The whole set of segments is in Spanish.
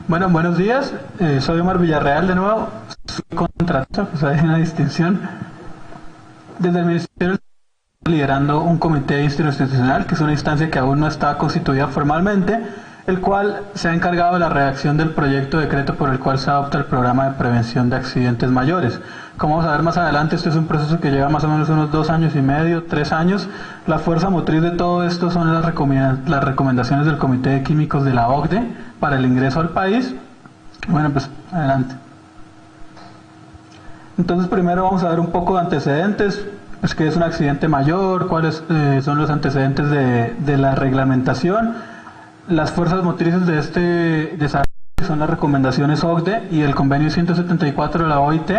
Bueno, buenos días. Soy Omar Villarreal de nuevo. Soy contratista, pues hay una distinción. Desde el Ministerio estoy liderando un comité interinstitucional, que es una instancia que aún no está constituida formalmente, el cual se ha encargado de la redacción del proyecto de decreto por el cual se adopta el programa de prevención de accidentes mayores. Como vamos a ver más adelante, este es un proceso que lleva más o menos unos 2 años y medio, 3 años. La fuerza motriz de todo esto son las recomendaciones del Comité de Químicos de la OCDE para el ingreso al país. Bueno, pues adelante. Entonces primero vamos a ver un poco de antecedentes, pues qué es un accidente mayor, cuáles son los antecedentes de la reglamentación. Las fuerzas motrices de este desarrollo son las recomendaciones OCDE y el convenio 174 de la OIT.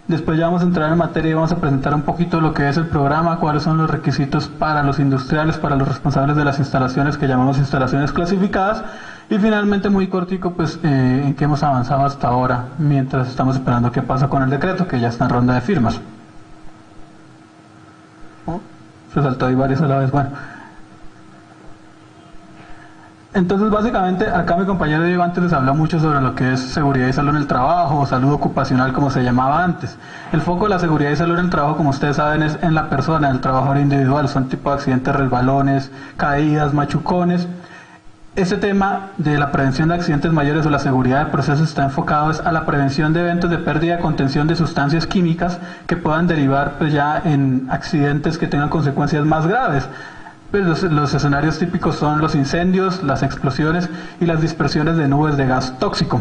Después ya vamos a entrar en materia y vamos a presentar un poquito lo que es el programa, cuáles son los requisitos para los industriales, para los responsables de las instalaciones que llamamos instalaciones clasificadas, y finalmente muy cortico pues en qué hemos avanzado hasta ahora mientras estamos esperando qué pasa con el decreto, que ya está en ronda de firmas. Se saltó ahí varios a la vez. Bueno, entonces básicamente acá mi compañero Diego antes les habló mucho sobre lo que es seguridad y salud en el trabajo, o salud ocupacional como se llamaba antes. El foco de la seguridad y salud en el trabajo, como ustedes saben, es en la persona, en el trabajador individual. Son tipo de accidentes, resbalones, caídas, machucones. Este tema de la prevención de accidentes mayores o la seguridad de procesos está enfocado a la prevención de eventos de pérdida y contención de sustancias químicas que puedan derivar pues ya en accidentes que tengan consecuencias más graves. Pues los escenarios típicos son los incendios, las explosiones y las dispersiones de nubes de gas tóxico.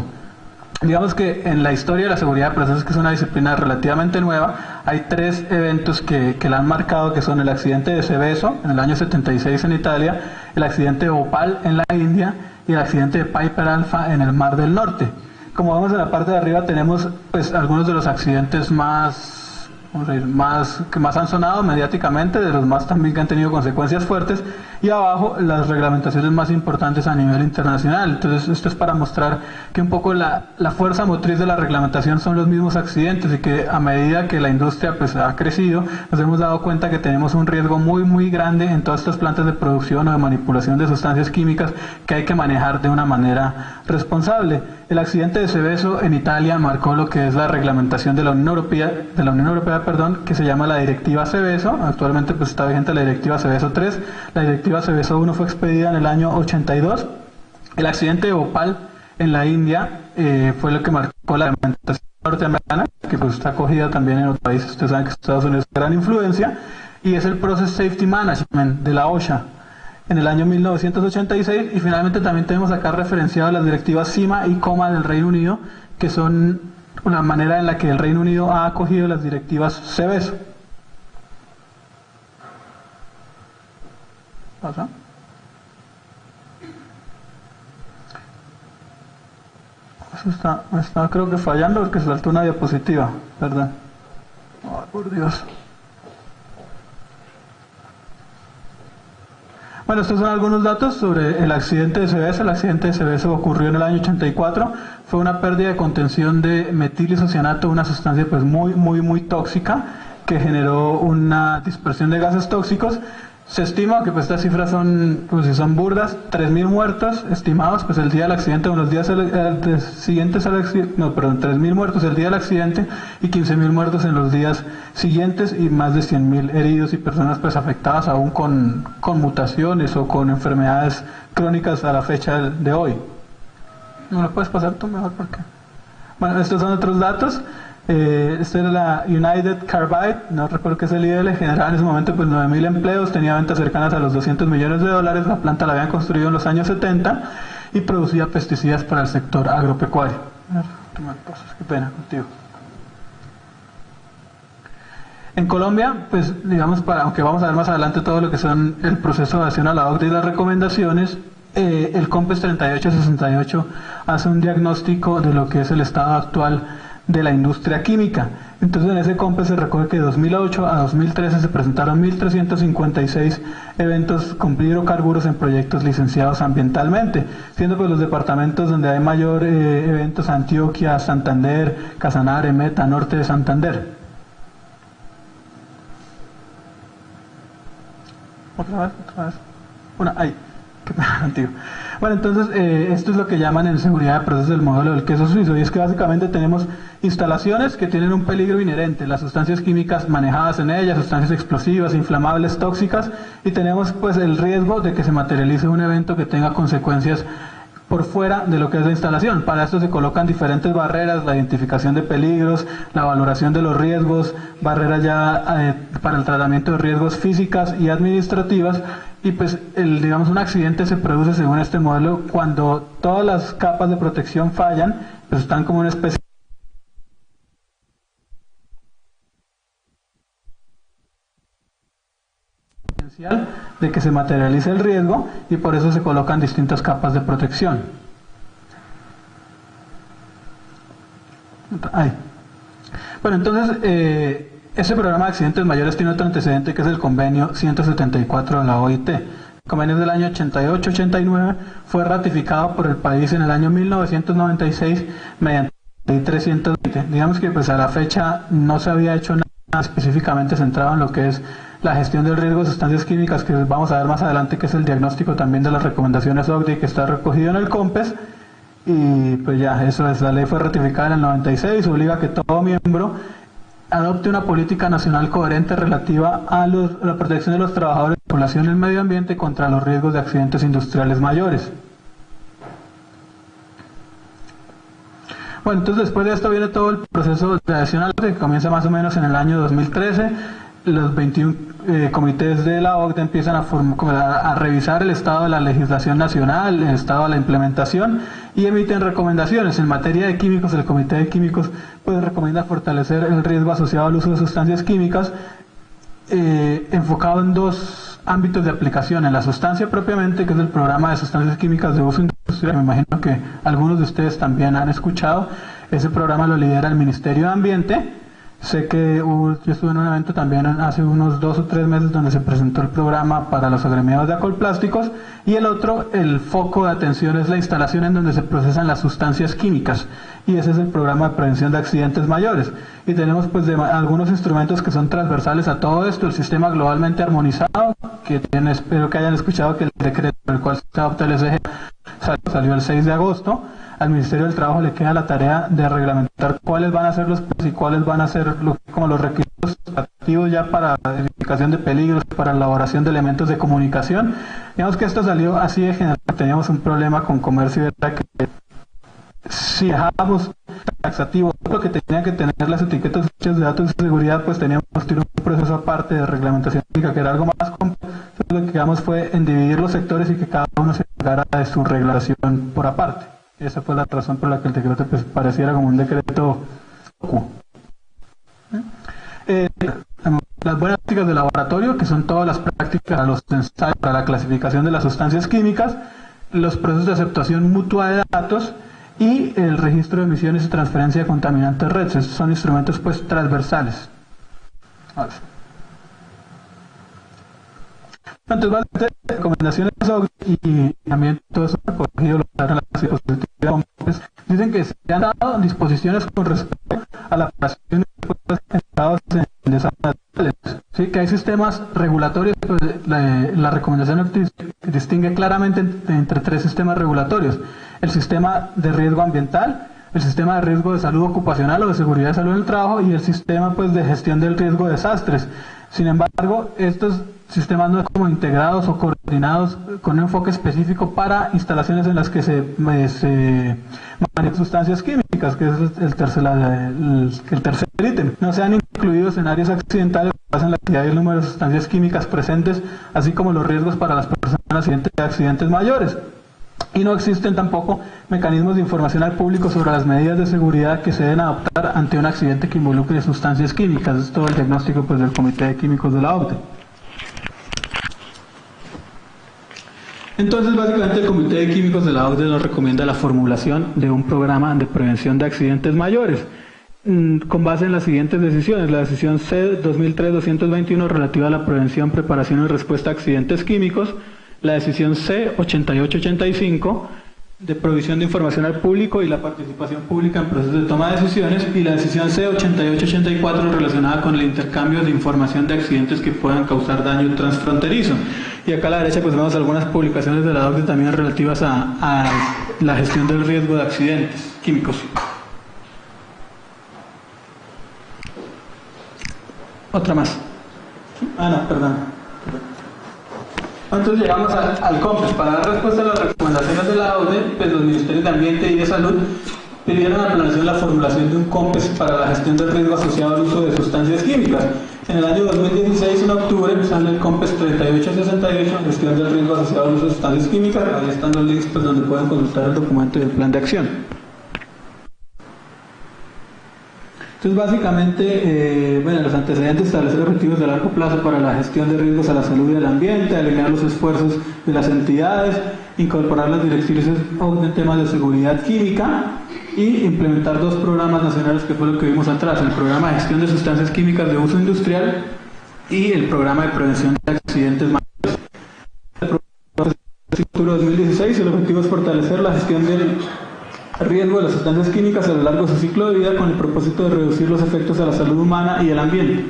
Digamos que en la historia de la seguridad de procesos, que es una disciplina relativamente nueva, hay 3 eventos que la han marcado, que son el accidente de Seveso en el año 76 en Italia, el accidente de Bhopal en la India y el accidente de Piper Alpha en el Mar del Norte. Como vemos en la parte de arriba tenemos pues algunos de los accidentes que más han sonado mediáticamente, de los más también que han tenido consecuencias fuertes, y abajo las reglamentaciones más importantes a nivel internacional. Entonces esto es para mostrar que un poco la fuerza motriz de la reglamentación son los mismos accidentes, y que a medida que la industria pues ha crecido, nos hemos dado cuenta que tenemos un riesgo muy grande en todas estas plantas de producción o de manipulación de sustancias químicas que hay que manejar de una manera responsable. El accidente de Seveso en Italia marcó lo que es la reglamentación de la Unión Europea, que se llama la Directiva Seveso. Actualmente pues está vigente la Directiva Seveso 3. La Directiva Seveso 1 fue expedida en el año 82. El accidente de Bhopal en la India fue lo que marcó la reglamentación norteamericana, que pues está acogida también en otros países. Ustedes saben que Estados Unidos tiene gran influencia, y es el Process Safety Management de la OSHA en el año 1986. Y finalmente también tenemos acá referenciado las directivas CIMA y COMA del Reino Unido, que son una manera en la que el Reino Unido ha acogido las directivas Seveso. ¿Pasa? Eso está creo que fallando porque se saltó una diapositiva, ¿verdad? Ay, por Dios. Bueno, estos son algunos datos sobre el accidente de Seveso. El accidente de Seveso ocurrió en el año 84. Fue una pérdida de contención de metilisocianato, una sustancia pues muy tóxica, que generó una dispersión de gases tóxicos. Se estima que pues estas cifras son, pues si son burdas, 3.000 muertos estimados pues el día del accidente, o los días siguientes al accidente, 3.000 muertos el día del accidente y 15.000 muertos en los días siguientes, y más de 100.000 heridos y personas pues afectadas aún con mutaciones o con enfermedades crónicas a la fecha de hoy. ¿No lo puedes pasar tú mejor? Porque bueno, estos son otros datos. Esta es la United Carbide, no recuerdo qué es el IDL, generaba en ese momento pues 9.000 empleos, tenía ventas cercanas a los $200 millones. La planta la habían construido en los años 70 y producía pesticidas para el sector agropecuario. Qué pena contigo. En Colombia, pues digamos, aunque vamos a ver más adelante todo lo que son el proceso de adhesión a la OCDE y las recomendaciones, el COMPES 3868 hace un diagnóstico de lo que es el estado actual de la industria química. Entonces en ese COMPES se recoge que de 2008 a 2013 se presentaron 1.356 eventos con hidrocarburos en proyectos licenciados ambientalmente, siendo pues los departamentos donde hay mayor eventos Antioquia, Santander, Casanare, Meta, Norte de Santander. Otra vez. Ahí. Antiguo. Bueno, entonces esto es lo que llaman en seguridad de procesos el modelo del queso suizo, y es que básicamente tenemos instalaciones que tienen un peligro inherente, las sustancias químicas manejadas en ellas, sustancias explosivas, inflamables, tóxicas, y tenemos pues el riesgo de que se materialice un evento que tenga consecuencias por fuera de lo que es la instalación. Para esto se colocan diferentes barreras, la identificación de peligros, la valoración de los riesgos, barreras ya para el tratamiento de riesgos físicas y administrativas, y pues digamos un accidente se produce según este modelo cuando todas las capas de protección fallan, pues están como una especie de que se materialice el riesgo, y por eso se colocan distintas capas de protección. Ahí. Bueno, entonces ese programa de accidentes mayores tiene otro antecedente, que es el convenio 174 de la OIT. El convenio del año 88-89 fue ratificado por el país en el año 1996 mediante la ley 320. Digamos que pues a la fecha no se había hecho nada específicamente centrado en lo que es la gestión del riesgo de sustancias químicas, que vamos a ver más adelante, que es el diagnóstico también de las recomendaciones OCDE, que está recogido en el COMPES. Y pues ya, eso es, la ley fue ratificada en el 96, obliga a que todo miembro adopte una política nacional coherente relativa a la protección de los trabajadores, la población y el medio ambiente contra los riesgos de accidentes industriales mayores. Bueno, entonces después de esto viene todo el proceso de adhesión que comienza más o menos en el año 2013. Los 21 comités de la OCDE empiezan a revisar el estado de la legislación nacional, el estado de la implementación, y emiten recomendaciones. En materia de químicos, el Comité de Químicos pues recomienda fortalecer el riesgo asociado al uso de sustancias químicas, enfocado en dos ámbitos de aplicación: en la sustancia propiamente, que es el programa de sustancias químicas de uso industrial. Me imagino que algunos de ustedes también han escuchado. Ese programa lo lidera el Ministerio de Ambiente. Sé que yo estuve en un evento también hace unos 2 o 3 meses donde se presentó el programa para los agremiados de alcoholplásticos, y el otro, el foco de atención, es la instalación en donde se procesan las sustancias químicas, y ese es el programa de prevención de accidentes mayores. Y tenemos pues algunos instrumentos que son transversales a todo esto: el sistema globalmente armonizado, que espero que hayan escuchado que el decreto por el cual se adopta el SG salió el 6 de agosto. Al Ministerio del Trabajo le queda la tarea de reglamentar cuáles van a ser los y cuáles van a ser como los requisitos activos ya para la identificación de peligros, para la elaboración de elementos de comunicación. Digamos que esto salió así de general. Teníamos un problema con comercio, era que si dejábamos taxativo lo que tenían que tener las etiquetas de datos de seguridad, pues teníamos que ir un proceso aparte de reglamentación técnica, que era algo más complejo. Lo que quedamos fue en dividir los sectores y que cada uno se encargara de su reglamentación por aparte. Esa fue la razón por la que el decreto pues pareciera como un decreto. Las buenas prácticas de laboratorio, que son todas las prácticas para los ensayos, para la clasificación de las sustancias químicas, los procesos de aceptación mutua de datos y el registro de emisiones y transferencia de contaminantes REDS. Estos son instrumentos pues transversales. Entonces, básicamente, recomendaciones y también todo eso recogido en las dispositivas. Dicen que se han dado disposiciones con respecto a la operación de estados en desastres. Sí, que hay sistemas regulatorios. Pues, la recomendación distingue claramente entre 3 sistemas regulatorios: el sistema de riesgo ambiental, el sistema de riesgo de salud ocupacional o de seguridad de salud en el trabajo, y el sistema pues de gestión del riesgo de desastres. Sin embargo, estos sistemas no son como integrados o coordinados con un enfoque específico para instalaciones en las que se manejan sustancias químicas, que es el tercer ítem. No se han incluido escenarios accidentales basados en la cantidad y el número de sustancias químicas presentes, así como los riesgos para las personas en accidentes mayores. Y no existen tampoco mecanismos de información al público sobre las medidas de seguridad que se deben adoptar ante un accidente que involucre sustancias químicas. Es todo el diagnóstico pues, del Comité de Químicos de la OCDE. Entonces, básicamente, el Comité de Químicos de la OCDE nos recomienda la formulación de un programa de prevención de accidentes mayores, con base en las siguientes decisiones: la decisión C 2003-221 relativa a la prevención, preparación y respuesta a accidentes químicos, la decisión C 8885 de provisión de información al público y la participación pública en procesos de toma de decisiones, y la decisión C8884 relacionada con el intercambio de información de accidentes que puedan causar daño transfronterizo. Y acá a la derecha pues vemos algunas publicaciones de la OCDE también relativas a la gestión del riesgo de accidentes químicos. Otra más. No, perdón. Entonces llegamos al COMPES. Para dar respuesta a las recomendaciones de la OCDE, pues los Ministerios de Ambiente y de Salud pidieron a la planeación la formulación de un COMPES para la gestión del riesgo asociado al uso de sustancias químicas. En el año 2016, en octubre, sale el COMPES 3868, gestión del riesgo asociado al uso de sustancias químicas. Ahí están los links pues, donde pueden consultar el documento y el plan de acción. Entonces, básicamente, los antecedentes: establecer objetivos de largo plazo para la gestión de riesgos a la salud y al ambiente, alinear los esfuerzos de las entidades, incorporar las directrices en temas de seguridad química y implementar 2 programas nacionales, que fue lo que vimos atrás: el programa de gestión de sustancias químicas de uso industrial y el programa de prevención de accidentes mayores. El programa de futuro 2016, el objetivo es fortalecer la gestión del riesgo de las sustancias químicas a lo largo de su ciclo de vida con el propósito de reducir los efectos a la salud humana y el ambiente.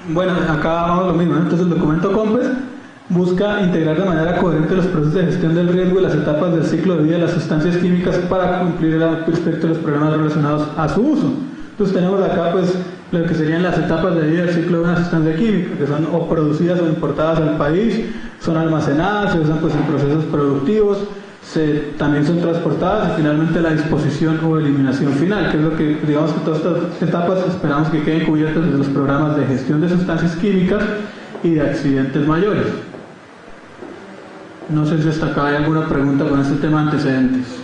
Bueno, acá vamos lo mismo, ¿no? Entonces el documento COMPES busca integrar de manera coherente los procesos de gestión del riesgo y las etapas del ciclo de vida de las sustancias químicas para cumplir el respecto de los problemas relacionados a su uso. Entonces tenemos acá pues lo que serían las etapas de vida del ciclo de una sustancia química, que son o producidas o importadas al país, son almacenadas, se usan pues en procesos productivos, también son transportadas, y finalmente la disposición o eliminación final, que es lo que, digamos que todas estas etapas esperamos que queden cubiertas desde los programas de gestión de sustancias químicas y de accidentes mayores. No sé si hasta acá hay alguna pregunta con este tema de antecedentes.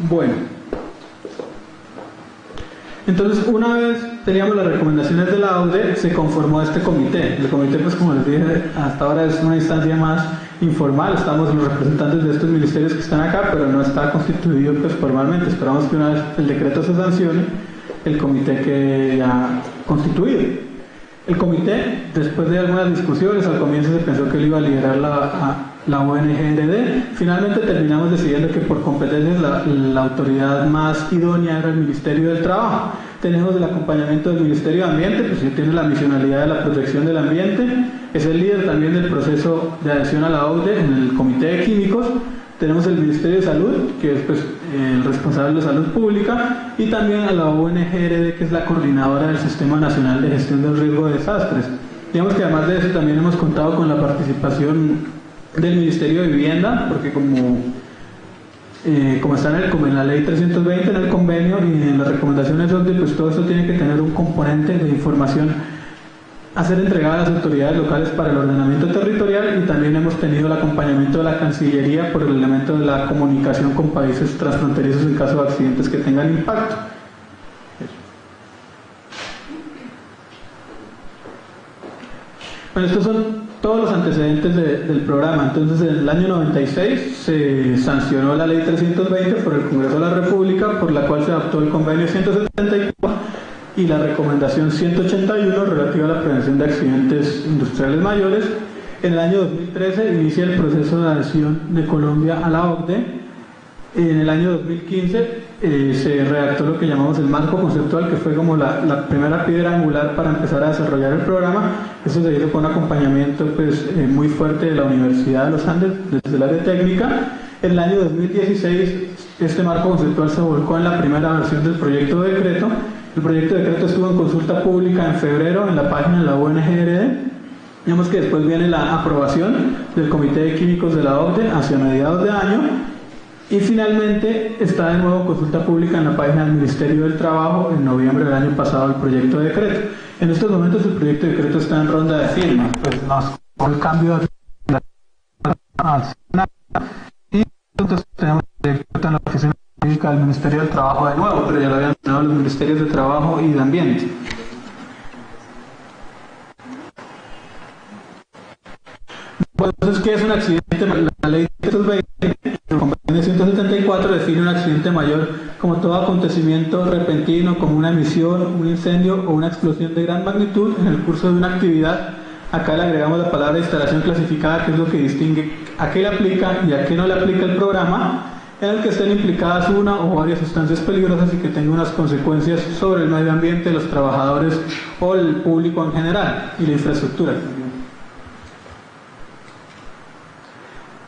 Bueno, entonces una vez teníamos las recomendaciones de la OCDE, se conformó este comité. El comité, pues como les dije, hasta ahora es una instancia más informal. Estamos los representantes de estos ministerios que están acá, pero no está constituido pues formalmente. Esperamos que una vez el decreto se sancione, el comité quede ya constituido. El comité, después de algunas discusiones, al comienzo se pensó que él iba a liderar la ONGRD. Finalmente terminamos decidiendo que por competencias la autoridad más idónea era el Ministerio del Trabajo. Tenemos el acompañamiento del Ministerio de Ambiente, pues que tiene la misionalidad de la protección del ambiente, es el líder también del proceso de adhesión a la OCDE en el Comité de Químicos. Tenemos el Ministerio de Salud, que es pues, el responsable de salud pública, y también a la ONGRD, que es la coordinadora del Sistema Nacional de Gestión del Riesgo de Desastres. Digamos que además de eso también hemos contado con la participación del Ministerio de Vivienda, porque como está en la ley 320, en el convenio y en las recomendaciones OCDE, pues todo esto tiene que tener un componente de información a ser entregada a las autoridades locales para el ordenamiento territorial, y también hemos tenido el acompañamiento de la Cancillería por el elemento de la comunicación con países transfronterizos en caso de accidentes que tengan impacto. Bueno, estos son todos los antecedentes del programa. Entonces, en el año 96 se sancionó la ley 320 por el Congreso de la República, por la cual se adoptó el convenio 174 y la recomendación 181 relativa a la prevención de accidentes industriales mayores. En el año 2013 inicia el proceso de adhesión de Colombia a la OCDE. En el año 2015 se redactó lo que llamamos el marco conceptual, que fue como la primera piedra angular para empezar a desarrollar el programa. Eso se hizo con un acompañamiento pues, muy fuerte de la Universidad de los Andes, desde el área técnica. En el año 2016 este marco conceptual se volcó en la primera versión del proyecto de decreto. El proyecto de decreto estuvo en consulta pública en febrero en la página de la ONGRD. Digamos que después viene la aprobación del Comité de Químicos de la OCDE hacia mediados de año, y finalmente está de nuevo en consulta pública en la página del Ministerio del Trabajo en noviembre del año pasado el proyecto de decreto. En estos momentos el proyecto de decreto está en ronda de firma, pues con el cambio de y entonces tenemos el decreto en la oficina jurídica del Ministerio del Trabajo de nuevo, pero ya lo habían mencionado los Ministerios de Trabajo y de Ambiente. Bueno, entonces, ¿qué es un accidente? La ley 320, el convenio 174 define un accidente mayor como todo acontecimiento repentino, como una emisión, un incendio o una explosión de gran magnitud en el curso de una actividad. Acá le agregamos la palabra instalación clasificada, que es lo que distingue a qué le aplica y a qué no le aplica el programa, en el que estén implicadas una o varias sustancias peligrosas y que tengan unas consecuencias sobre el medio ambiente, los trabajadores o el público en general y la infraestructura.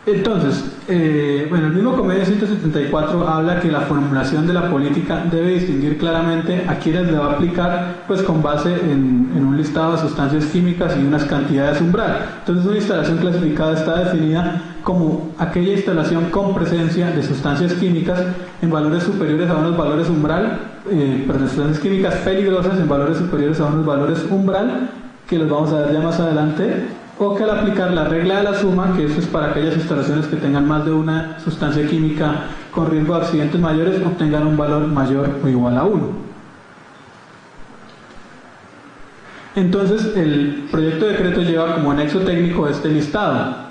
Entonces, el mismo Convenio 174 habla que la formulación de la política debe distinguir claramente a quienes le va a aplicar, pues con base en un listado de sustancias químicas y unas cantidades umbral. Entonces, una instalación clasificada está definida como aquella instalación con presencia de sustancias químicas en valores superiores a unos valores umbral, pero de sustancias químicas peligrosas en valores superiores a unos valores umbral, que los vamos a ver ya más adelante, o que al aplicar la regla de la suma, que eso es para aquellas instalaciones que tengan más de una sustancia química con riesgo de accidentes mayores, obtengan un valor mayor o igual a 1. Entonces, el proyecto de decreto lleva como anexo técnico este listado.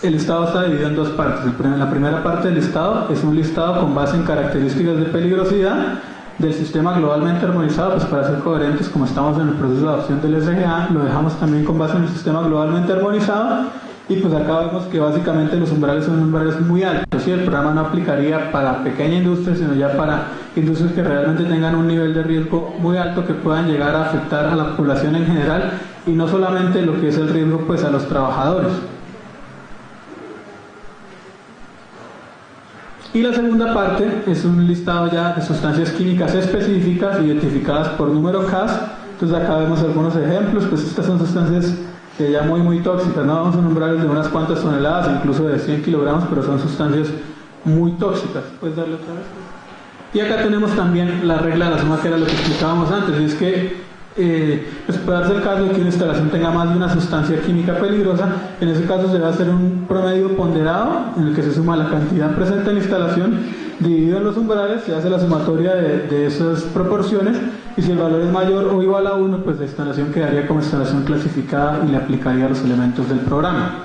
El listado está dividido en dos partes. La primera parte del listado es un listado con base en características de peligrosidad del sistema globalmente armonizado, pues para ser coherentes, como estamos en el proceso de adopción del SGA, lo dejamos también con base en el sistema globalmente armonizado, y pues acá vemos que básicamente los umbrales son umbrales muy altos, y el programa no aplicaría para pequeña industria, sino ya para industrias que realmente tengan un nivel de riesgo muy alto, que puedan llegar a afectar a la población en general, y no solamente lo que es el riesgo pues a los trabajadores. Y la segunda parte es un listado ya de sustancias químicas específicas identificadas por número CAS. Entonces acá vemos algunos ejemplos, pues estas son sustancias ya muy tóxicas, no vamos a nombrarles de unas cuantas toneladas, incluso de 100 kilogramos, pero son sustancias muy tóxicas. ¿Puedes darle otra vez? Y acá tenemos también la regla de la suma, que era lo que explicábamos antes, y es que pues puede darse el caso de que una instalación tenga más de una sustancia química peligrosa. En ese caso se va a hacer un promedio ponderado en el que se suma la cantidad presente en la instalación dividido en los umbrales, se hace la sumatoria de esas proporciones, y si el valor es mayor o igual a 1, pues la instalación quedaría como instalación clasificada y le aplicaría los elementos del programa.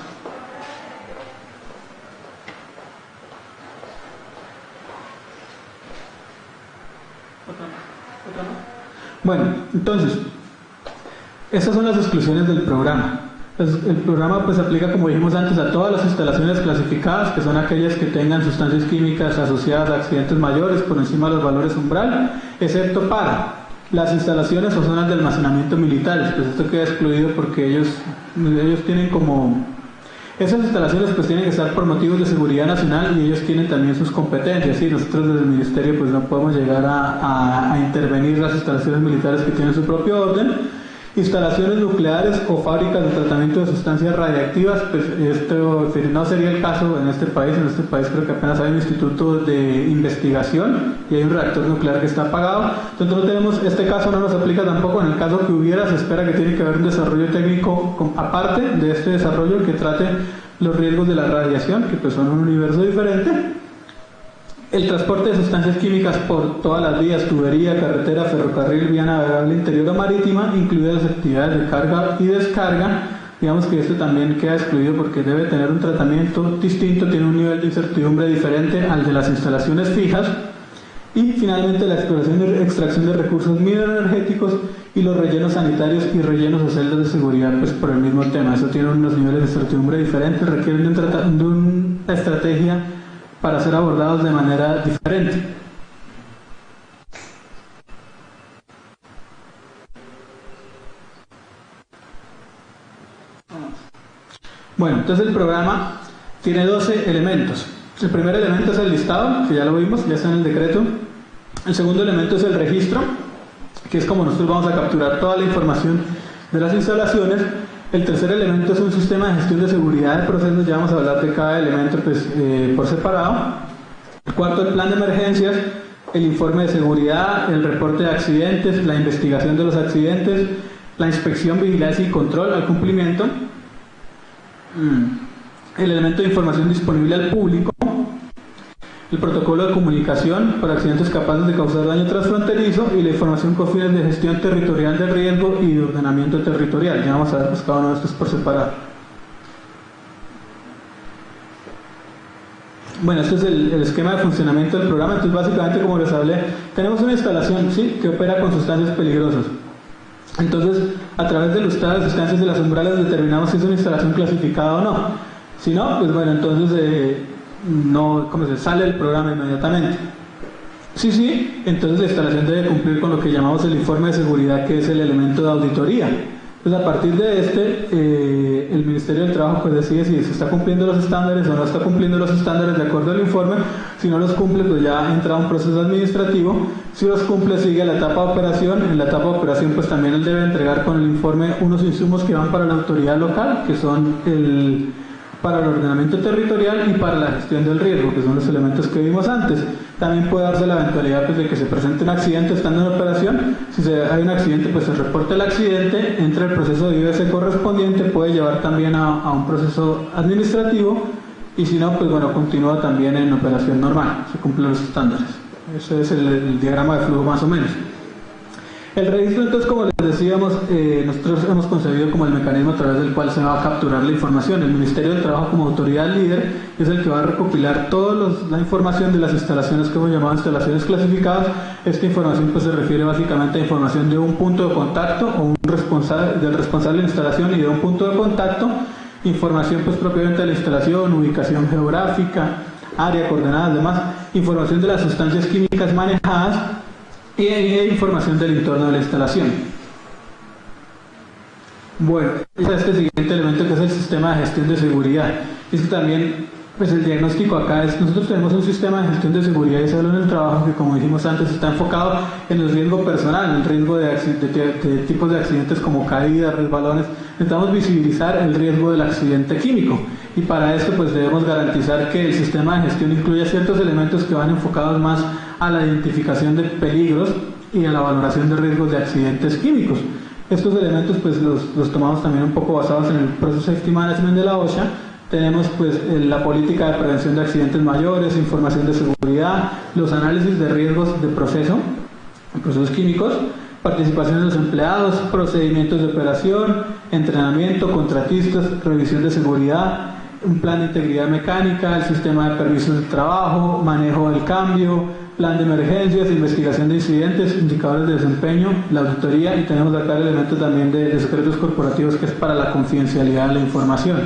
Bueno, entonces, estas son las exclusiones del programa. El programa pues aplica, como dijimos antes, a todas las instalaciones clasificadas, que son aquellas que tengan sustancias químicas asociadas a accidentes mayores por encima de los valores umbral, excepto para las instalaciones o zonas de almacenamiento militares. Pues esto queda excluido porque ellos tienen como... Esas instalaciones pues tienen que estar por motivos de seguridad nacional, y ellos tienen también sus competencias, y nosotros desde el ministerio pues no podemos llegar a intervenir las instalaciones militares que tienen su propio orden. Instalaciones nucleares o fábricas de tratamiento de sustancias radiactivas, pues esto no sería el caso en este país. En este país creo que apenas hay un instituto de investigación y hay un reactor nuclear que está apagado. Entonces no tenemos, este caso no nos aplica tampoco. En el caso que hubiera, se espera que tiene que haber un desarrollo técnico aparte de este desarrollo que trate los riesgos de la radiación, que pues son un universo diferente. El transporte de sustancias químicas por todas las vías, tubería, carretera, ferrocarril, vía navegable interior o marítima, incluidas las actividades de carga y descarga. Digamos que esto también queda excluido porque debe tener un tratamiento distinto, tiene un nivel de incertidumbre diferente al de las instalaciones fijas. Y finalmente la exploración y extracción de recursos mineroenergéticos y los rellenos sanitarios y rellenos o celdas de seguridad, pues por el mismo tema. Eso tiene unos niveles de incertidumbre diferentes, requieren de una estrategia para ser abordados de manera diferente. Bueno, entonces el programa tiene 12 elementos. El primer elemento es el listado, que ya lo vimos, ya está en el decreto. El segundo elemento es el registro, que es como nosotros vamos a capturar toda la información de las instalaciones. El tercer elemento es un sistema de gestión de seguridad de procesos, ya vamos a hablar de cada elemento pues, por separado. El cuarto, el plan de emergencias, el informe de seguridad, el reporte de accidentes, la investigación de los accidentes, la inspección, vigilancia y control al cumplimiento, el elemento de información disponible al público, el protocolo de comunicación para accidentes capaces de causar daño transfronterizo y la información con fines de gestión territorial de riesgo y de ordenamiento territorial. Ya vamos a ver pues, cada uno de estos por separado. Bueno, este es el esquema de funcionamiento del programa. Entonces, básicamente, como les hablé, tenemos una instalación, ¿sí?, que opera con sustancias peligrosas. Entonces, a través del listado de sustancias de las umbrales determinamos si es una instalación clasificada o no. Si no, pues bueno, entonces no, ¿cómo se sale el programa inmediatamente? Sí, entonces la instalación debe cumplir con lo que llamamos el informe de seguridad, que es el elemento de auditoría. Entonces, a partir de el Ministerio del Trabajo pues decide si se está cumpliendo los estándares o no está cumpliendo los estándares de acuerdo al informe. Si no los cumple, pues ya entra un proceso administrativo. Si los cumple, sigue la etapa de operación. En la etapa de operación, pues también él debe entregar con el informe unos insumos que van para la autoridad local, que son para el ordenamiento territorial y para la gestión del riesgo, que son los elementos que vimos antes. También puede darse la eventualidad pues, de que se presente un accidente estando en operación. Si hay un accidente, pues se reporta el accidente, entra el proceso de IBC correspondiente, puede llevar también a un proceso administrativo, y si no, pues bueno, continúa también en operación normal, se cumplen los estándares. Ese es el diagrama de flujo más o menos. El registro, entonces, como les decíamos, nosotros hemos concebido como el mecanismo a través del cual se va a capturar la información. El Ministerio del Trabajo, como autoridad líder, es el que va a recopilar toda la información de las instalaciones que hemos llamado instalaciones clasificadas. Esta información pues se refiere básicamente a información de un punto de contacto o del responsable de la instalación y de un punto de contacto. Información pues propiamente de la instalación, ubicación geográfica, área, coordenadas, demás. Información de las sustancias químicas manejadas y información del entorno de la instalación. Bueno, este siguiente elemento, que es el sistema de gestión de seguridad. Es que también, pues el diagnóstico acá es, nosotros tenemos un sistema de gestión de seguridad y salud en el trabajo que, como dijimos antes, está enfocado en el riesgo personal, en el riesgo de tipos de accidentes como caídas, resbalones. Necesitamos visibilizar el riesgo del accidente químico, y para esto pues debemos garantizar que el sistema de gestión incluya ciertos elementos que van enfocados más a la identificación de peligros y a la valoración de riesgos de accidentes químicos. Estos elementos pues los tomamos también un poco basados en el Process Safety Management de la OSHA. Tenemos pues la política de prevención de accidentes mayores, información de seguridad, los análisis de riesgos de procesos químicos, participación de los empleados, procedimientos de operación, entrenamiento, contratistas, revisión de seguridad, un plan de integridad mecánica, el sistema de permisos de trabajo, manejo del cambio, plan de emergencias, investigación de incidentes, indicadores de desempeño, la auditoría, y tenemos acá el elemento también de secretos corporativos, que es para la confidencialidad de la información.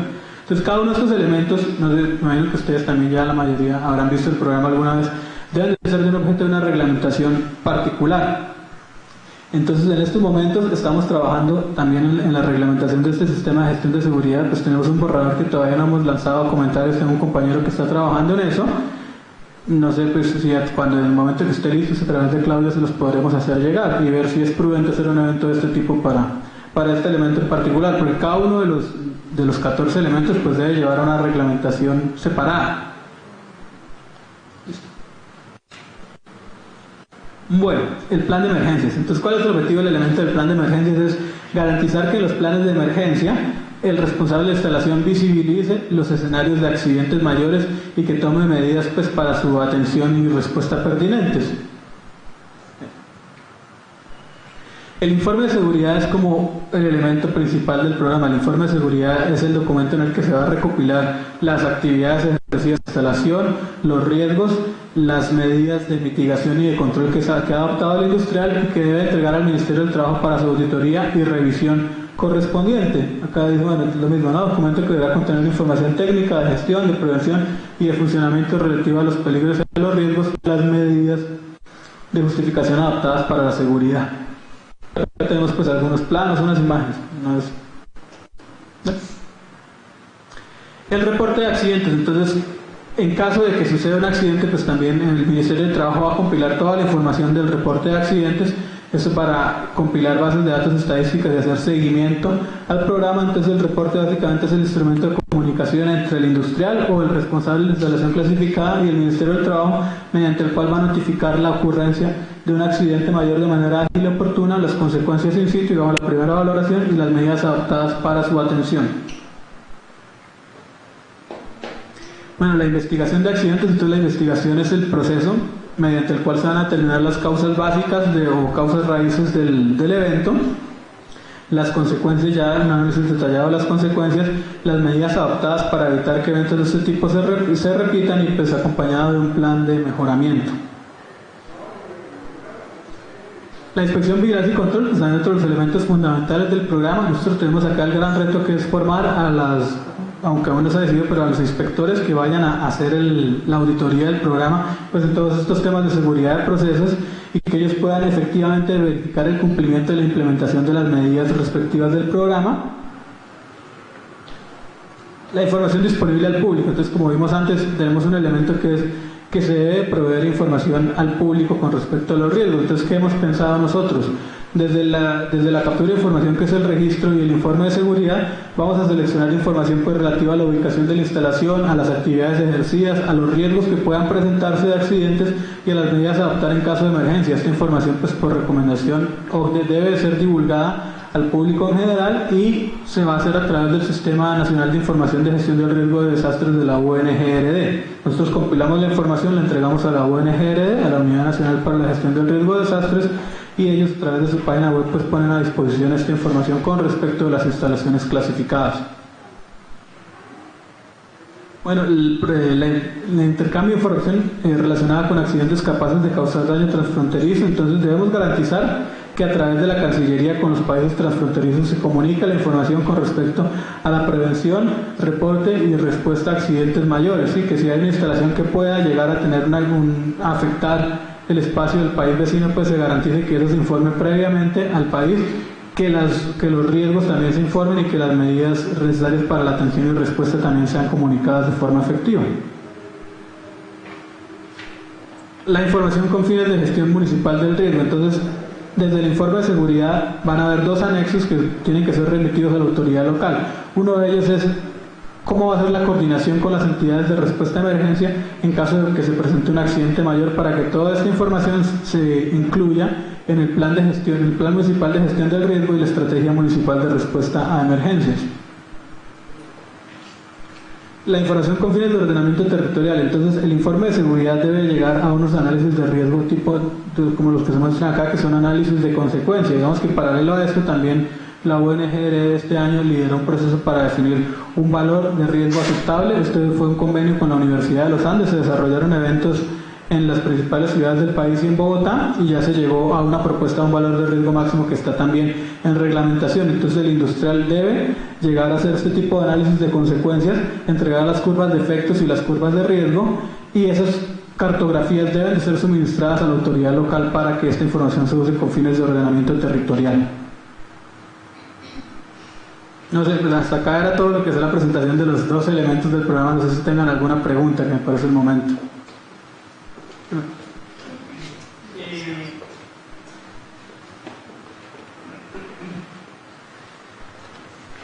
Entonces, cada uno de estos elementos, no sé, me imagino que ustedes también ya la mayoría habrán visto el programa alguna vez, deben de ser de un objeto de una reglamentación particular. Entonces, en estos momentos estamos trabajando también en la reglamentación de este sistema de gestión de seguridad. Pues tenemos un borrador que todavía no hemos lanzado a comentarios, tengo un compañero que está trabajando en eso. No sé, pues si cuando en el momento que esté listo a través de Claudia se los podremos hacer llegar y ver si es prudente hacer un evento de este tipo para este elemento en particular, porque cada uno de los 14 elementos pues debe llevar a una reglamentación separada. Bueno, el plan de emergencias. Entonces, ¿cuál es el objetivo del elemento del plan de emergencias? Es garantizar que en los planes de emergencia el responsable de la instalación visibilice los escenarios de accidentes mayores y que tome medidas pues para su atención y respuesta pertinentes. El informe de seguridad es como el elemento principal del programa. El informe de seguridad es el documento en el que se va a recopilar las actividades ejercidas de instalación, los riesgos, las medidas de mitigación y de control que ha adoptado el industrial y que debe entregar al Ministerio del Trabajo para su auditoría y revisión correspondiente. Acá dice, bueno, lo mismo, ¿no? Documento que deberá contener información técnica de gestión, de prevención y de funcionamiento relativa a los peligros y a los riesgos y las medidas de justificación adaptadas para la seguridad. Acá tenemos pues algunos planos, unas imágenes. El reporte de accidentes. Entonces, en caso de que suceda un accidente, pues también el Ministerio del Trabajo va a compilar toda la información del reporte de accidentes. Eso para compilar bases de datos estadísticas y hacer seguimiento al programa. Entonces el reporte básicamente es el instrumento de comunicación entre el industrial o el responsable de la instalación clasificada y el Ministerio del Trabajo, mediante el cual va a notificar la ocurrencia de un accidente mayor de manera ágil y oportuna, las consecuencias in situ y bajo la primera valoración y las medidas adoptadas para su atención. Bueno, la investigación de accidentes. Entonces la investigación es el proceso mediante el cual se van a determinar las causas básicas o causas raíces del evento. las consecuencias, ya un análisis detallado de las consecuencias, las medidas adoptadas para evitar que eventos de este tipo se repitan y pues acompañado de un plan de mejoramiento. La inspección, vigilancia y control pues, están dentro de los elementos fundamentales del programa. Nosotros tenemos acá el gran reto que es formar a las, aunque aún no se ha decidido, pero a los inspectores que vayan a hacer la auditoría del programa, pues en todos estos temas de seguridad de procesos, y que ellos puedan efectivamente verificar el cumplimiento y la implementación de las medidas respectivas del programa. La información disponible al público. Entonces, como vimos antes, tenemos un elemento que es que se debe proveer información al público con respecto a los riesgos. Entonces, ¿qué hemos pensado nosotros? Desde la captura de información, que es el registro y el informe de seguridad, vamos a seleccionar información pues, relativa a la ubicación de la instalación, a las actividades ejercidas, a los riesgos que puedan presentarse de accidentes y a las medidas a adoptar en caso de emergencia. Esta información, pues por recomendación, debe ser divulgada al público en general y se va a hacer a través del Sistema Nacional de Información de Gestión del Riesgo de Desastres de la UNGRD. Nosotros compilamos la información, la entregamos a la UNGRD, a la Unidad Nacional para la Gestión del Riesgo de Desastres, y ellos a través de su página web pues ponen a disposición esta información con respecto a las instalaciones clasificadas. Bueno, el intercambio de información relacionada con accidentes capaces de causar daño transfronterizo. Entonces debemos garantizar que a través de la Cancillería con los países transfronterizos se comunica la información con respecto a la prevención, reporte y respuesta a accidentes mayores, ¿sí? Que si hay una instalación que pueda llegar a tener afectar el espacio del país vecino, pues se garantice que eso se informe previamente al país, que los riesgos también se informen y que las medidas necesarias para la atención y respuesta también sean comunicadas de forma efectiva. La información con fines de gestión municipal del riesgo. Entonces, desde el informe de seguridad van a haber dos anexos que tienen que ser remitidos a la autoridad local. Uno de ellos es cómo va a ser la coordinación con las entidades de respuesta a emergencia en caso de que se presente un accidente mayor, para que toda esta información se incluya en el plan de gestión, el plan municipal de gestión del riesgo y la estrategia municipal de respuesta a emergencias. La información con fines de ordenamiento territorial. Entonces, el informe de seguridad debe llegar a unos análisis de riesgo tipo como los que se muestran acá, que son análisis de consecuencia. Digamos que paralelo a esto también la UNGRD este año lideró un proceso para definir un valor de riesgo aceptable. Este fue un convenio con la Universidad de los Andes, se desarrollaron eventos en las principales ciudades del país y en Bogotá, y ya se llegó a una propuesta de un valor de riesgo máximo que está también en reglamentación. Entonces el industrial debe llegar a hacer este tipo de análisis de consecuencias, entregar las curvas de efectos y las curvas de riesgo, y esas cartografías deben de ser suministradas a la autoridad local para que esta información se use con fines de ordenamiento territorial. No sé, pues hasta acá era todo lo que es la presentación de los dos elementos del programa. No sé si tengan alguna pregunta, que me parece el momento.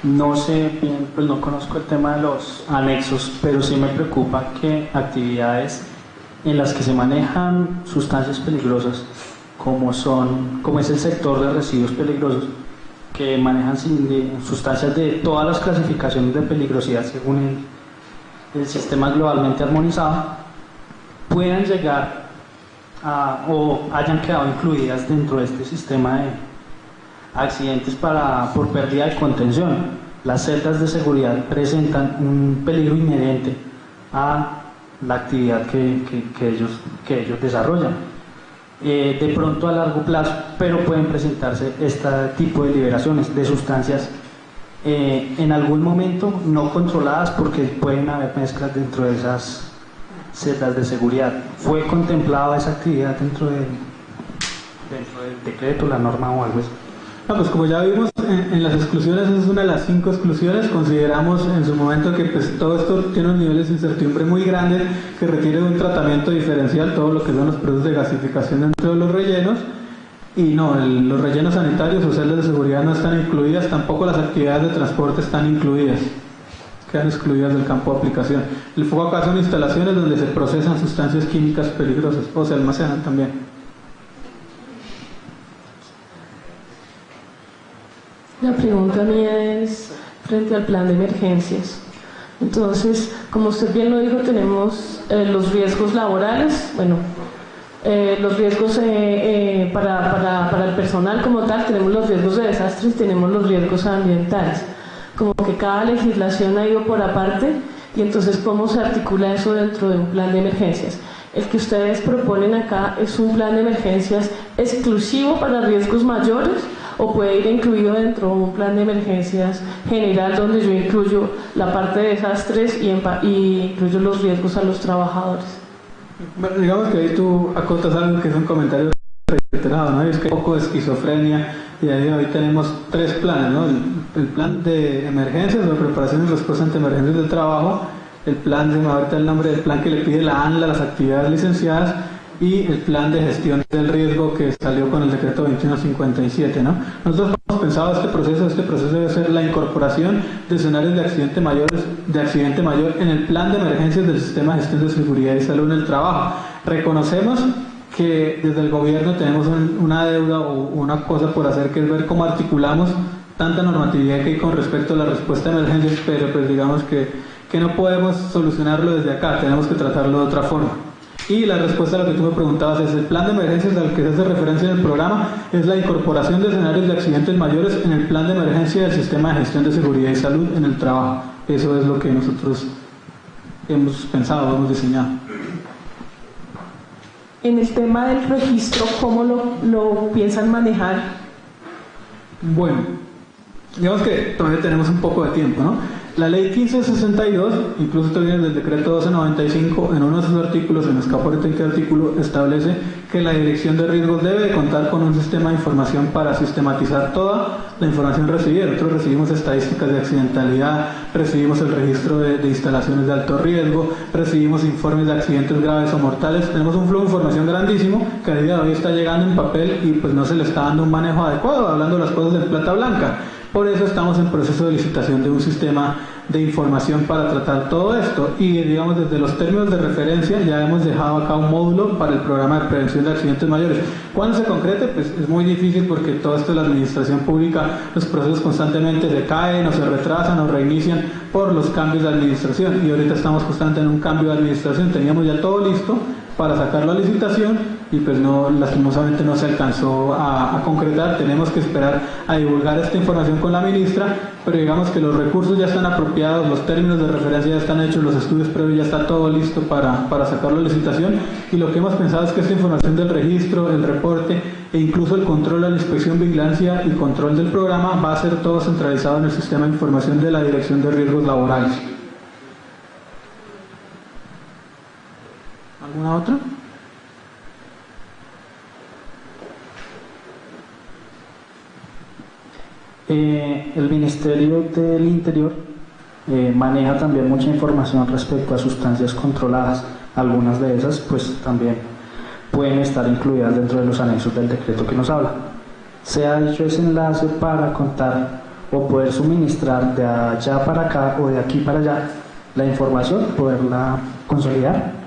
No sé bien, pues no conozco el tema de los anexos, pero sí me preocupa que actividades en las que se manejan sustancias peligrosas, como es el sector de residuos peligrosos, que manejan sustancias de todas las clasificaciones de peligrosidad según el sistema globalmente armonizado, puedan llegar o hayan quedado incluidas dentro de este sistema de accidentes por pérdida de contención. Las celdas de seguridad presentan un peligro inherente a la actividad que ellos desarrollan. De pronto a largo plazo, pero pueden presentarse este tipo de liberaciones de sustancias en algún momento no controladas, porque pueden haber mezclas dentro de esas celdas de seguridad. ¿Fue contemplada esa actividad dentro del decreto, la norma o algo así? No, pues como ya vimos en las exclusiones, es una de las 5 exclusiones. Consideramos en su momento que pues, todo esto tiene unos niveles de incertidumbre muy grandes, que requiere un tratamiento diferencial, todo lo que son los procesos de gasificación dentro de los rellenos. Y no, los rellenos sanitarios o celdas de seguridad no están incluidas, tampoco las actividades de transporte están incluidas, quedan excluidas del campo de aplicación. El foco acá son instalaciones donde se procesan sustancias químicas peligrosas o se almacenan también. La pregunta mía es frente al plan de emergencias. Entonces, como usted bien lo dijo, tenemos los riesgos laborales. Bueno, los riesgos para el personal como tal, tenemos los riesgos de desastres, tenemos los riesgos ambientales. Como que cada legislación ha ido por aparte y entonces ¿cómo se articula eso dentro de un plan de emergencias? El que ustedes proponen acá es un plan de emergencias exclusivo para riesgos mayores o puede ir incluido dentro de un plan de emergencias general donde yo incluyo la parte de desastres y incluyo los riesgos a los trabajadores. Bueno, digamos que ahí tú acotas algo que es un comentario reiterado, ¿no? Es que hay un poco de esquizofrenia y ahí hoy tenemos tres planes, ¿no? El plan de emergencias o de preparación y respuesta ante emergencias del trabajo, el plan, se me va ahorita el nombre del plan que le pide la ANLA a las actividades licenciadas y el plan de gestión del riesgo que salió con el decreto 2157, ¿no? Nosotros hemos pensado este proceso debe ser la incorporación de escenarios de accidente mayor en el plan de emergencias del sistema de gestión de seguridad y salud en el trabajo. Reconocemos que desde el gobierno tenemos una deuda o una cosa por hacer, que es ver cómo articulamos tanta normatividad que hay con respecto a la respuesta a emergencias, pero pues digamos que no podemos solucionarlo desde acá, tenemos que tratarlo de otra forma. Y la respuesta a lo que tú me preguntabas es: el plan de emergencias al que se hace referencia en el programa es la incorporación de escenarios de accidentes mayores en el plan de emergencia del sistema de gestión de seguridad y salud en el trabajo. Eso es lo que nosotros hemos pensado, hemos diseñado. En el tema del registro, ¿cómo lo piensan manejar? Bueno, digamos que todavía tenemos un poco de tiempo, ¿no? La ley 1562, incluso esto viene del decreto 1295, en uno de sus artículos, en escapo ahorita en qué artículo, establece que la dirección de riesgos debe contar con un sistema de información para sistematizar toda la información recibida. Nosotros recibimos estadísticas de accidentalidad, recibimos el registro de instalaciones de alto riesgo, recibimos informes de accidentes graves o mortales. Tenemos un flujo de información grandísimo que a día de hoy está llegando en papel y pues no se le está dando un manejo adecuado, hablando de las cosas de plata blanca. Por eso estamos en proceso de licitación de un sistema de información para tratar todo esto y digamos desde los términos de referencia ya hemos dejado acá un módulo para el programa de prevención de accidentes mayores. ¿Cuándo se concrete? Pues es muy difícil porque todo esto de la administración pública, los procesos constantemente se caen o se retrasan o reinician por los cambios de administración y ahorita estamos justamente en un cambio de administración, teníamos ya todo listo para sacarlo a licitación y pues no, lastimosamente no se alcanzó a concretar. Tenemos que esperar a divulgar esta información con la ministra, pero digamos que los recursos ya están apropiados, los términos de referencia ya están hechos, los estudios previos ya está todo listo para sacarlo a licitación y lo que hemos pensado es que esta información del registro, el reporte e incluso el control, la inspección, vigilancia y control del programa va a ser todo centralizado en el sistema de información de la Dirección de Riesgos Laborales. ¿Alguna otra? El Ministerio del Interior maneja también mucha información respecto a sustancias controladas. Algunas de esas pues también pueden estar incluidas dentro de los anexos del decreto que nos habla. Se ha dicho ese enlace para contar o poder suministrar de allá para acá o de aquí para allá la información, poderla consolidar.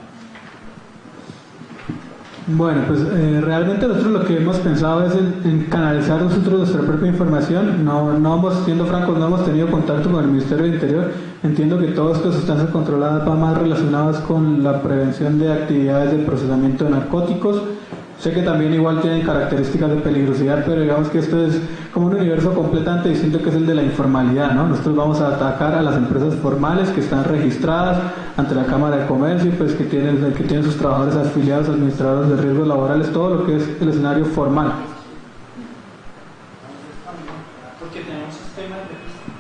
Bueno, pues realmente nosotros lo que hemos pensado es en canalizar nosotros nuestra propia información. No hemos, siendo francos, no hemos tenido contacto con el Ministerio del Interior. Entiendo que todas estas sustancias controladas van más relacionadas con la prevención de actividades de procesamiento de narcóticos. Sé que también igual tienen características de peligrosidad, pero digamos que esto es como un universo completamente distinto que es el de la informalidad, ¿no? Nosotros vamos a atacar a las empresas formales que están registradas ante la Cámara de Comercio, pues que tienen sus trabajadores afiliados, administradores de riesgos laborales, todo lo que es el escenario formal. Porque tenemos sistemas de registro.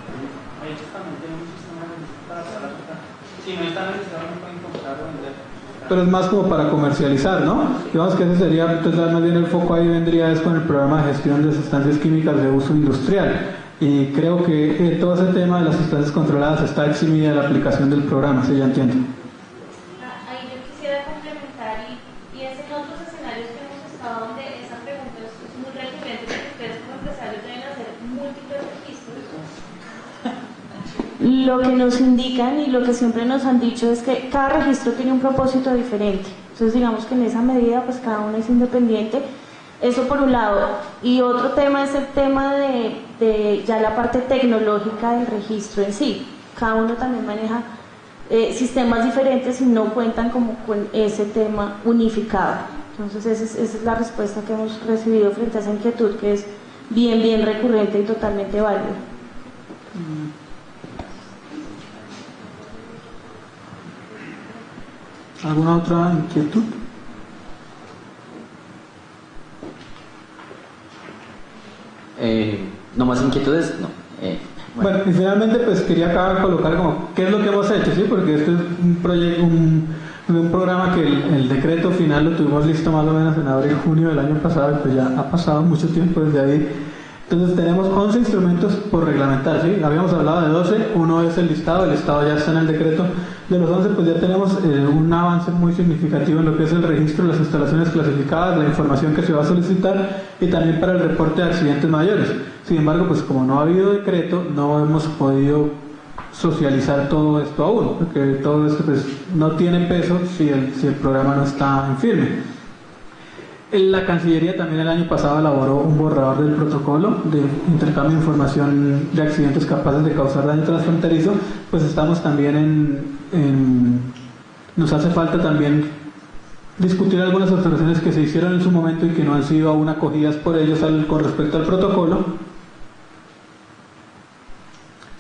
Ellos también tienen un sistema de registro para tratar. Si no están registrados no pueden comprar o vender. Pero es más como para comercializar, ¿no? Digamos que ese sería, entonces más bien el foco ahí vendría es con el programa de gestión de sustancias químicas de uso industrial y creo que todo ese tema de las sustancias controladas está eximida de la aplicación del programa, si ya entiendo. Ahí yo quisiera complementar y es en otros escenarios que hemos estado donde esa pregunta es muy recurrente porque ustedes como empresarios deben hacer múltiples registros. Lo que nos indican y lo que siempre nos han dicho es que cada registro tiene un propósito diferente. Entonces digamos que en esa medida pues cada uno es independiente. Eso por un lado. Y otro tema es el tema de ya la parte tecnológica del registro en sí. Cada uno también maneja sistemas diferentes y no cuentan como con ese tema unificado. Entonces esa es la respuesta que hemos recibido frente a esa inquietud, que es bien recurrente y totalmente válida. ¿Alguna otra inquietud? No más inquietudes, no. Bueno, y finalmente pues quería acá colocar como qué es lo que hemos hecho, ¿sí? Porque este es un proyecto, un programa que el decreto final lo tuvimos listo más o menos en abril, junio del año pasado, y pues ya ha pasado mucho tiempo desde ahí. Entonces tenemos 11 instrumentos por reglamentar, ¿sí? Habíamos hablado de 12, uno es el listado ya está en el decreto. De los 11 pues ya tenemos un avance muy significativo en lo que es el registro de las instalaciones clasificadas, la información que se va a solicitar y también para el reporte de accidentes mayores. Sin embargo, pues como no ha habido decreto, no hemos podido socializar todo esto aún, porque todo esto pues no tiene peso si el programa no está en firme. La Cancillería también el año pasado elaboró un borrador del protocolo de intercambio de información de accidentes capaces de causar daño transfronterizo. Pues estamos también nos hace falta también discutir algunas observaciones que se hicieron en su momento y que no han sido aún acogidas por ellos con respecto al protocolo.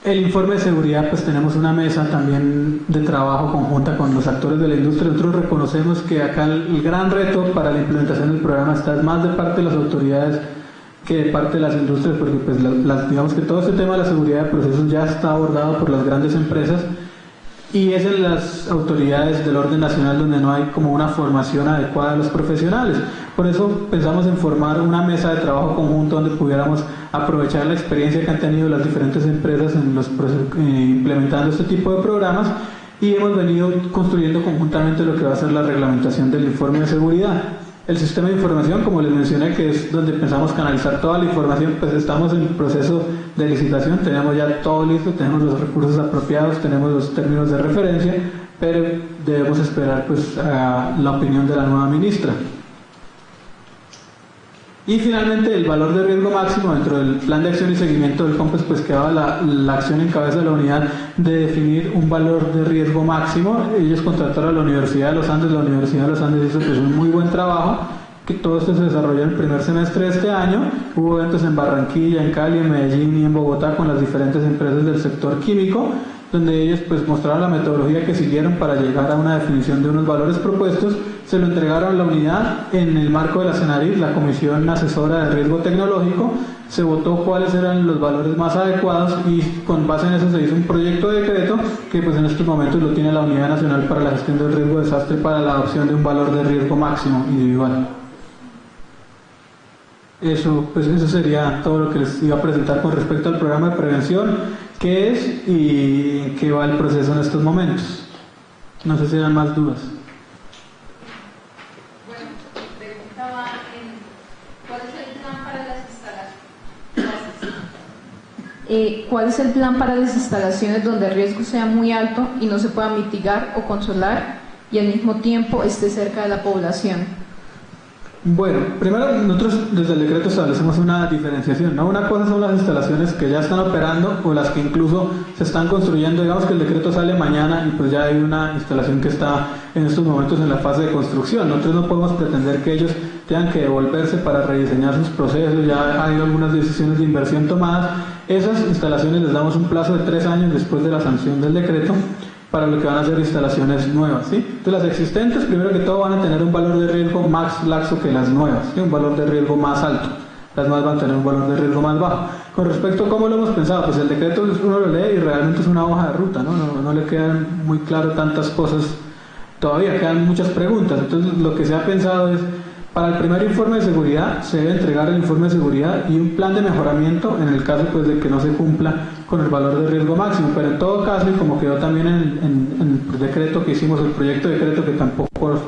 El informe de seguridad, pues tenemos una mesa también de trabajo conjunta con los actores de la industria. Nosotros reconocemos que acá el gran reto para la implementación del programa está más de parte de las autoridades que de parte de las industrias, porque pues digamos que todo este tema de la seguridad de procesos ya está abordado por las grandes empresas y es en las autoridades del orden nacional donde no hay como una formación adecuada de los profesionales. Por eso pensamos en formar una mesa de trabajo conjunto donde pudiéramos aprovechar la experiencia que han tenido las diferentes empresas en los implementando este tipo de programas, y hemos venido construyendo conjuntamente lo que va a ser la reglamentación del informe de seguridad. El sistema de información, como les mencioné, que es donde pensamos canalizar toda la información, pues estamos en proceso de licitación, tenemos ya todo listo, tenemos los recursos apropiados, tenemos los términos de referencia, pero debemos esperar pues a la opinión de la nueva ministra. Y finalmente el valor de riesgo máximo dentro del plan de acción y seguimiento del COMPES, pues quedaba la acción en cabeza de la unidad de definir un valor de riesgo máximo. Ellos contrataron a la Universidad de los Andes, la Universidad de los Andes hizo pues un muy buen trabajo, que todo esto se desarrolló en el primer semestre de este año. Hubo eventos en Barranquilla, en Cali, en Medellín y en Bogotá con las diferentes empresas del sector químico, donde ellos pues mostraron la metodología que siguieron para llegar a una definición de unos valores propuestos. Se lo entregaron a la unidad en el marco de la CENARIT, la Comisión Asesora de Riesgo Tecnológico. Se votó cuáles eran los valores más adecuados y con base en eso se hizo un proyecto de decreto que pues en estos momentos lo tiene la Unidad Nacional para la Gestión del Riesgo de Desastre para la adopción de un valor de riesgo máximo individual. Eso sería todo lo que les iba a presentar con respecto al programa de prevención, qué es y en qué va el proceso en estos momentos. No sé si hay más dudas. Bueno, mi pregunta va en ¿cuál es el plan para las instalaciones? ¿Cuál es el plan para las instalaciones donde el riesgo sea muy alto y no se pueda mitigar o controlar y al mismo tiempo esté cerca de la población? Bueno, primero nosotros desde el decreto establecemos una diferenciación, ¿no? Una cosa son las instalaciones que ya están operando o las que incluso se están construyendo. Digamos que el decreto sale mañana y pues ya hay una instalación que está en estos momentos en la fase de construcción. Nosotros no podemos pretender que ellos tengan que devolverse para rediseñar sus procesos, ya hay algunas decisiones de inversión tomadas. Esas instalaciones les damos un plazo de 3 años después de la sanción del decreto para lo que van a ser instalaciones nuevas, ¿sí? Entonces las existentes, primero que todo, van a tener un valor de riesgo más laxo que las nuevas, ¿sí? Un valor de riesgo más alto. Las nuevas van a tener un valor de riesgo más bajo. Con respecto a cómo lo hemos pensado, pues el decreto uno lo lee y realmente es una hoja de ruta, ¿no? No le quedan muy claro tantas cosas, todavía quedan muchas preguntas. Entonces lo que se ha pensado es, para el primer informe de seguridad se debe entregar el informe de seguridad y un plan de mejoramiento en el caso pues de que no se cumpla con el valor de riesgo máximo, pero en todo caso, y como quedó también en el decreto que hicimos, el proyecto de decreto que tampoco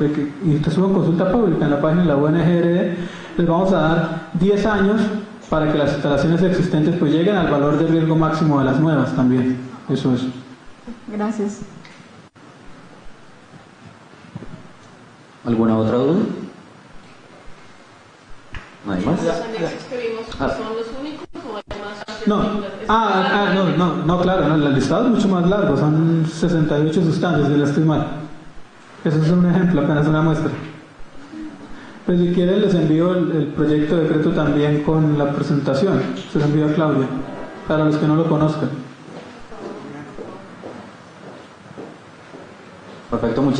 y te subo en consulta pública en la página de la UNGRD, les vamos a dar 10 años para que las instalaciones existentes pues lleguen al valor de riesgo máximo de las nuevas también. Eso es. Gracias. ¿Alguna otra duda? ¿No hay más? ¿Los anexos que vimos son los únicos o hay más? No, claro, el listado es mucho más largo, son 68 sustancias, si no estoy mal. Eso es un ejemplo, apenas una muestra. Pues si quieren les envío el proyecto de decreto también con la presentación. Se lo envío a Claudia, para los que no lo conozcan. Perfecto, muchísimas